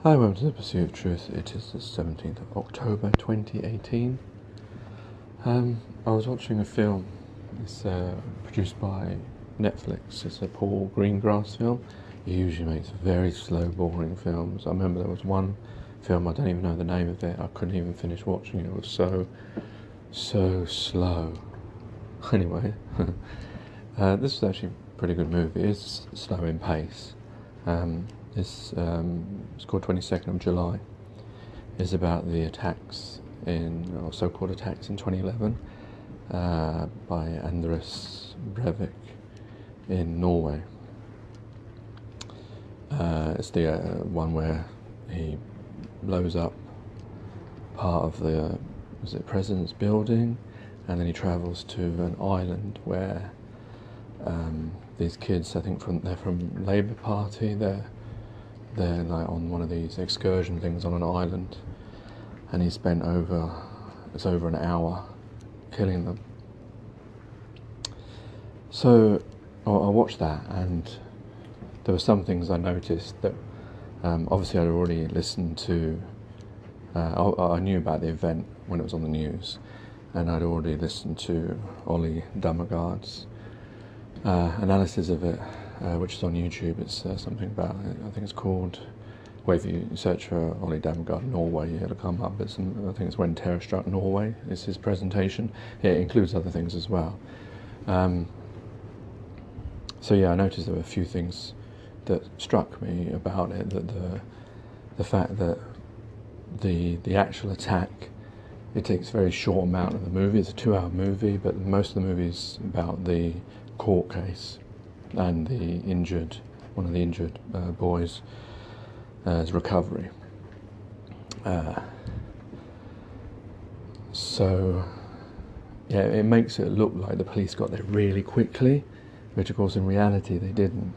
Hi, welcome to The Pursuit of Truth. It is the 17th of October 2018. I was watching a film. It's produced by Netflix. It's a Paul Greengrass film. He usually makes very slow, boring films. I remember there was one film, I don't even know the name of it. I couldn't even finish watching it. It was so slow. Anyway, this is actually a pretty good movie. It's slow in pace. It's called 22nd of July. It's about the attacks or so-called attacks in 2011 by Anders Breivik in Norway. It's the one where he blows up part of the president's building, and then he travels to an island where these kids, I think they're from Labour Party, they're like on one of these excursion things on an island, and he spent over an hour killing them. So I watched that, and there were some things I noticed that obviously I'd already listened to. I knew about the event when it was on the news, and I'd already listened to Ollie Dammegard's analysis of it, which is on YouTube. It's something about, I think it's called, well, if you search for Ollie Dammegard Norway, it'll come up. I think it's When Terror Struck Norway is his presentation. It includes other things as well. So yeah, I noticed there were a few things that struck me about it. That the fact that the actual attack, it takes a very short amount of the movie. It's a 2-hour movie, but most of the movie's about the court case and one of the injured boys' recovery. So yeah, it makes it look like the police got there really quickly, which of course in reality they didn't.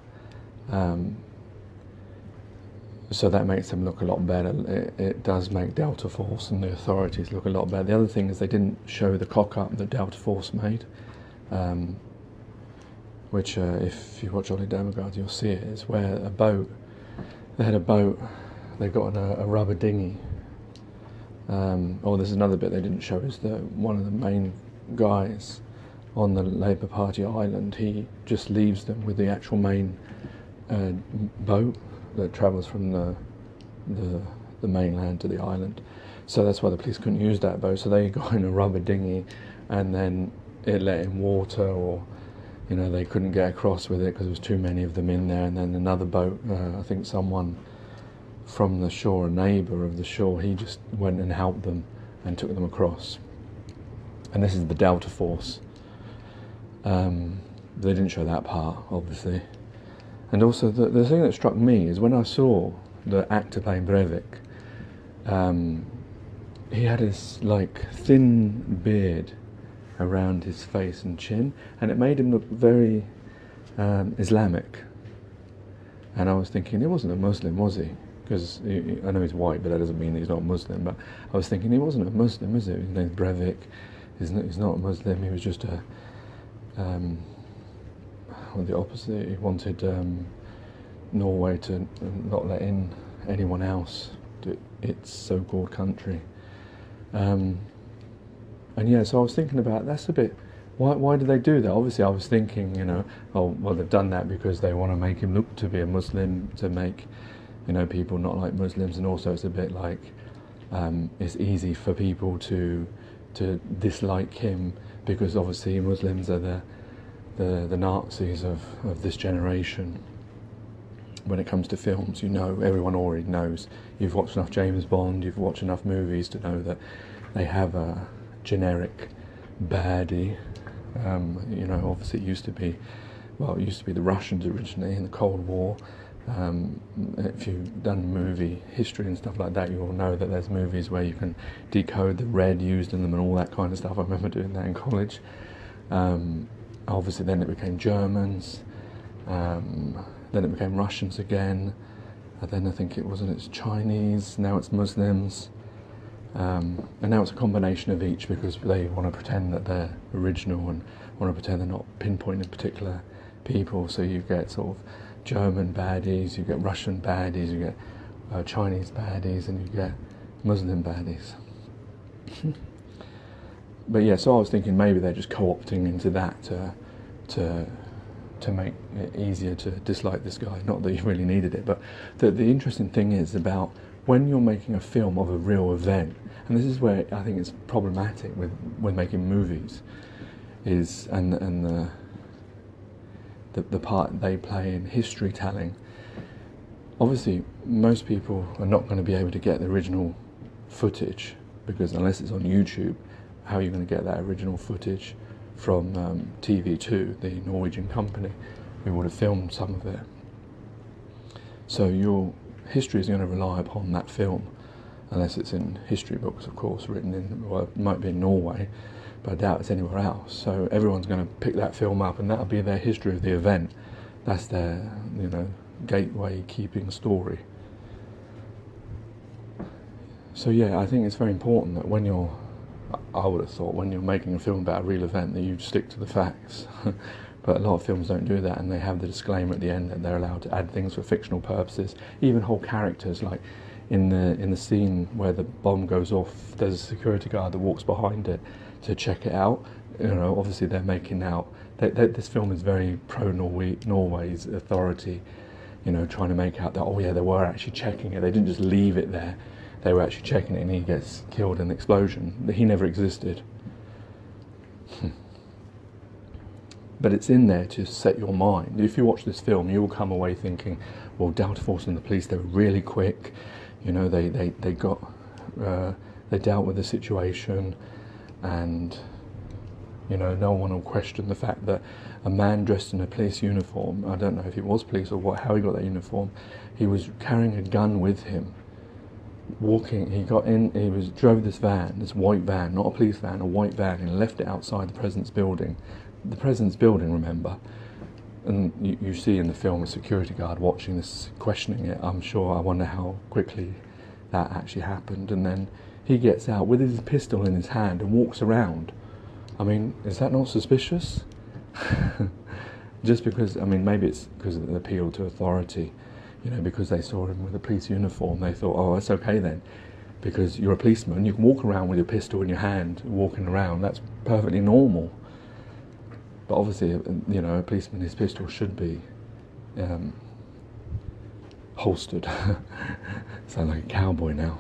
So that makes them look a lot better. It does make Delta Force and the authorities look a lot better. The other thing is they didn't show the cock-up that Delta Force made, which if you watch Ollie Dammegard you'll see it. It's where they had a boat, they got on a rubber dinghy. There's another bit they didn't show, is that one of the main guys on the Labour Party island, he just leaves them with the actual main boat that travels from the mainland to the island. So that's why the police couldn't use that boat. So they got in a rubber dinghy, and then it let in water, or they couldn't get across with it because there was too many of them in there. And then another boat, I think someone from the shore, a neighbour of the shore, he just went and helped them and took them across. And this is the Delta Force. They didn't show that part, obviously. And also the thing that struck me is when I saw the actor playing Breivik, he had this thin beard around his face and chin, and it made him look very Islamic. And I was thinking, he wasn't a Muslim, was he? Because I know he's white, but that doesn't mean he's not Muslim. But I was thinking, he wasn't a Muslim, is he? His name's Breivik. He's not a Muslim. He was just the opposite. He wanted Norway to not let in anyone else to its so-called country. And yeah, so I was thinking about, that's a bit, why do they do that? Obviously I was thinking, they've done that because they want to make him look to be a Muslim, to make people not like Muslims, and also it's a bit like it's easy for people to dislike him, because obviously Muslims are the Nazis of this generation. When it comes to films, everyone already knows. You've watched enough James Bond, you've watched enough movies to know that they have a generic baddie. Obviously it used to be the Russians originally in the Cold War. If you've done movie history and stuff like that, you'll know that there's movies where you can decode the red used in them and all that kind of stuff. I remember doing that in college. Obviously then it became Germans, then it became Russians again, and then I think it's Chinese, now it's Muslims, and now it's a combination of each, because they want to pretend that they're original and want to pretend they're not pinpointing particular people. So you get sort of German baddies, you get Russian baddies, you get Chinese baddies and you get Muslim baddies. But yeah, so I was thinking maybe they're just co-opting into that to make it easier to dislike this guy. Not that you really needed it, but the interesting thing is about when you're making a film of a real event, and this is where I think it's problematic with when making movies, is and the part they play in history telling. Obviously, most people are not going to be able to get the original footage because unless it's on YouTube, how are you going to get that original footage from TV2, the Norwegian company who would have filmed some of it? So your history is going to rely upon that film, unless it's in history books, of course, written in, well, it might be in Norway, but I doubt it's anywhere else. So everyone's going to pick that film up, and that'll be their history of the event. That's their, gateway keeping story. So yeah, I think it's very important that when you're, I would have thought, when you're making a film about a real event, that you stick to the facts. But a lot of films don't do that, and they have the disclaimer at the end that they're allowed to add things for fictional purposes, even whole characters. Like in the scene where the bomb goes off, there's a security guard that walks behind it to check it out. Obviously they're making out this film is very pro Norway's authority, trying to make out that, oh yeah, they were actually checking it. They didn't just leave it there. They were actually checking it, and he gets killed in the explosion. He never existed. But it's in there to set your mind. If you watch this film, you will come away thinking, well, Delta Force and the police, they were really quick. They dealt with the situation, and no one will question the fact that a man dressed in a police uniform, I don't know if he was police or how he got that uniform, he was carrying a gun with him. Drove this van, this white van, not a police van, a white van, and left it outside the President's building. The President's building, remember, and you see in the film a security guard watching this, questioning it. I wonder how quickly that actually happened. And then he gets out with his pistol in his hand and walks around. I mean, is that not suspicious? Just because, maybe it's because of the appeal to authority, because they saw him with a police uniform, they thought, oh, that's okay then, because you're a policeman, you can walk around with your pistol in your hand, walking around, that's perfectly normal. But obviously, a policeman, his pistol should be holstered. Sound like a cowboy now.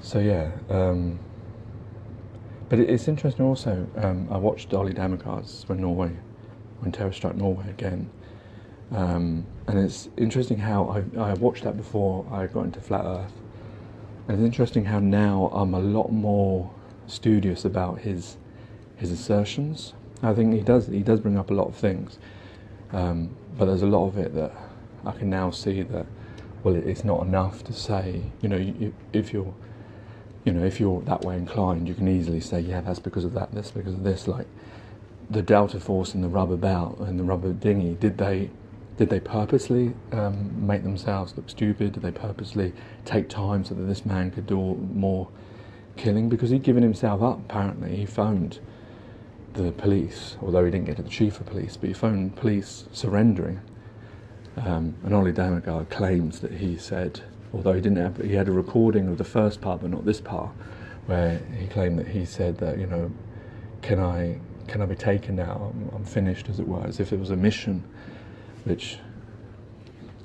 So yeah, but it's interesting also, I watched Ollie Dammegard's When Terror Struck Norway again, and it's interesting how I watched that before I got into Flat Earth, and it's interesting how now I'm a lot more studious about his assertions. I think he does bring up a lot of things, but there's a lot of it that I can now see that, well, it's not enough to say, if you're that way inclined, you can easily say, yeah, that's because of that, that's because of this. Like the Delta Force and the rubber bout and the rubber dinghy, did they purposely make themselves look stupid? Did they purposely take time so that this man could do more killing? Because he'd given himself up, apparently. He phoned the police, although he didn't get to the chief of police, but he phoned police surrendering. And Ollie Dammegard claims that he said, although he had a recording of the first part but not this part, where he claimed that he said that, can I be taken now? I'm finished, as it were, as if it was a mission, which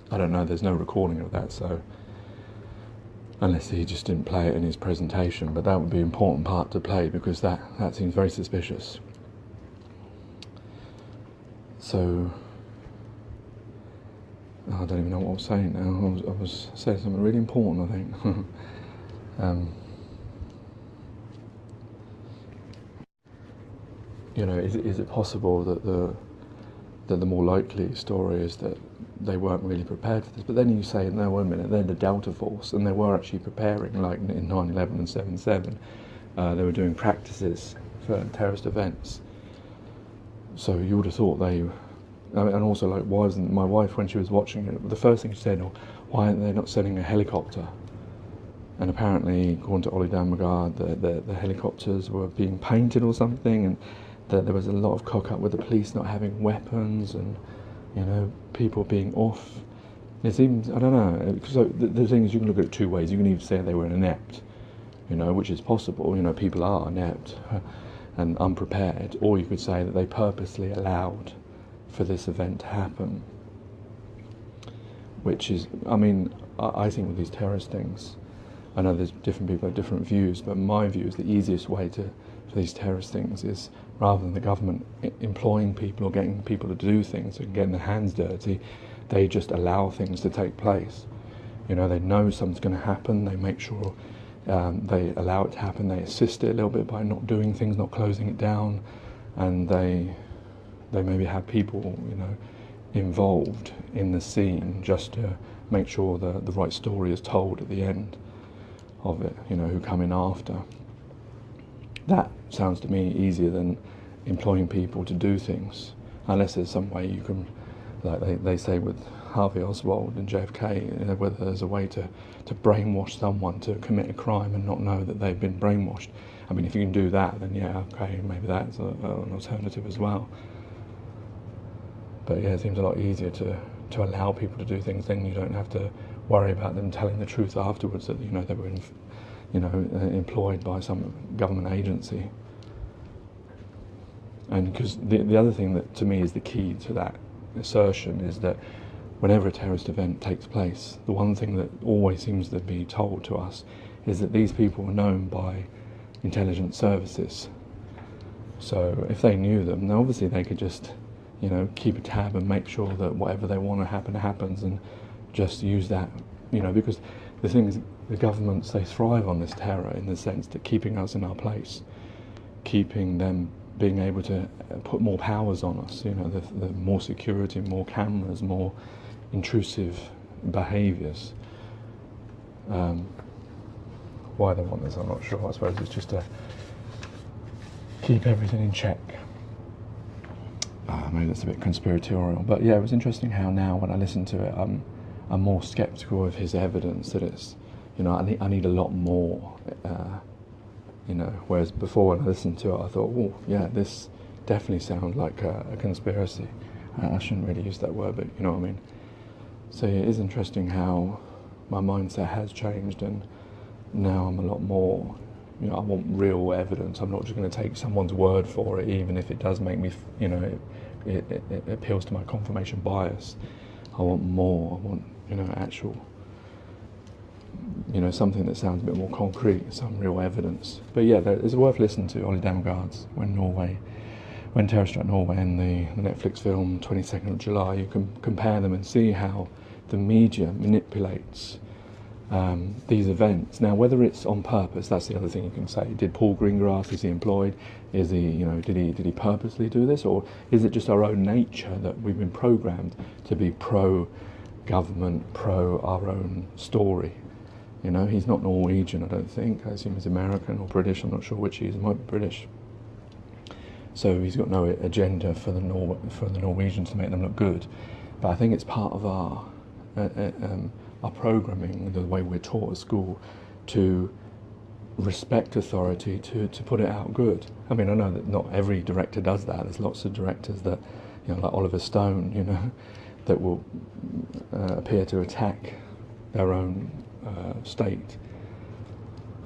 I don't know, there's no recording of that, so unless he just didn't play it in his presentation, but that would be an important part to play, because that seems very suspicious. So I don't even know what I was saying now. I was saying something really important, I think. Is it possible that the more likely story is that they weren't really prepared for this? But then you say, no, wait a minute, they're the Delta Force, and they were actually preparing, like in 9/11 and 7/7. They were doing practices for terrorist events. So you would have thought and also, like, why isn't my wife, when she was watching it, the first thing she said, oh, why aren't they not sending a helicopter? And apparently, according to Ollie Dammegard, the helicopters were being painted or something, and that there was a lot of cock up with the police not having weapons, and people being off It seems, I don't know, so the thing is, you can look at it two ways. You can either say they were inept, which is possible, people are inept and unprepared, or you could say that they purposely allowed for this event to happen, which is, I think with these terrorist things, I know there's different people have different views, but my view is the easiest way for these terrorist things is, rather than the government employing people or getting people to do things and getting their hands dirty, they just allow things to take place. They know something's going to happen, they make sure they allow it to happen, they assist it a little bit by not doing things, not closing it down, and they maybe have people, involved in the scene just to make sure the right story is told at the end of it, who come in after. That sounds to me easier than employing people to do things, unless there's some way you can, like they say with Harvey Oswald and JFK, whether there's a way to brainwash someone to commit a crime and not know that they've been brainwashed. If you can do that, then yeah, okay, maybe that's an alternative as well. But yeah, it seems a lot easier to allow people to do things, then you don't have to worry about them telling the truth afterwards that they were employed by some government agency. And because the other thing that to me is the key to that assertion is that whenever a terrorist event takes place, the one thing that always seems to be told to us is that these people were known by intelligence services. So if they knew them, then obviously they could just keep a tab and make sure that whatever they want to happen happens, and just use that, because the thing is, the governments, they thrive on this terror in the sense that keeping us in our place, keeping them being able to put more powers on us, the more security, more cameras, more intrusive behaviours. Why they want this, I'm not sure. I suppose it's just to keep everything in check. Maybe that's a bit conspiratorial, but yeah, it was interesting how now when I listen to it, I'm more sceptical of his evidence that it's, I need a lot more, whereas before when I listened to it, I thought, oh yeah, this definitely sounds like a conspiracy. I shouldn't really use that word, but you know what I mean. So yeah, it is interesting how my mindset has changed, and now I'm a lot more, I want real evidence. I'm not just going to take someone's word for it, even if it does make me, it appeals to my confirmation bias. I want more. I want, actual, something that sounds a bit more concrete, some real evidence. But yeah, it's worth listening to Ollie Dammegard's When Terror Struck Norway, and the Netflix film 22nd of July. You can compare them and see how the media manipulates these events. Now, whether it's on purpose, that's the other thing you can say. Did Paul Greengrass, is he employed? Is he, did he purposely do this? Or is it just our own nature that we've been programmed to be pro-government, pro our own story? He's not Norwegian, I don't think. I assume he's American or British. I'm not sure which he is. He might be British. So he's got no agenda for the Norwegians to make them look good. But I think it's part of our programming, the way we're taught at school, to respect authority, to put it out good. I know that not every director does that. There's lots of directors that, like Oliver Stone, that will appear to attack their own state.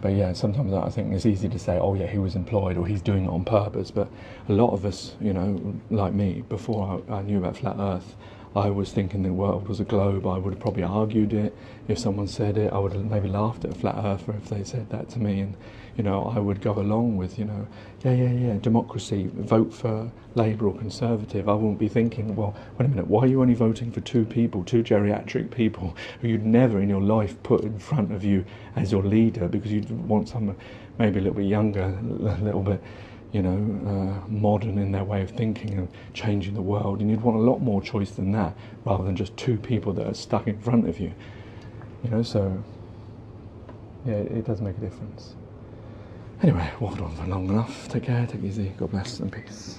But yeah, sometimes I think it's easy to say, oh yeah, he was employed or he's doing it on purpose. But a lot of us, like me, before I knew about Flat Earth, I was thinking the world was a globe. I would have probably argued it. If someone said it, I would have maybe laughed at a flat earther if they said that to me. And, I would go along with, yeah, democracy, vote for Labour or Conservative. I wouldn't be thinking, well, wait a minute, why are you only voting for two geriatric people who you'd never in your life put in front of you as your leader, because you'd want someone maybe a little bit younger, a little bit, modern in their way of thinking and changing the world, and you'd want a lot more choice than that, rather than just two people that are stuck in front of you. So yeah, it does make a difference. Anyway, waffled on for long enough. Take care, take it easy, God bless and peace.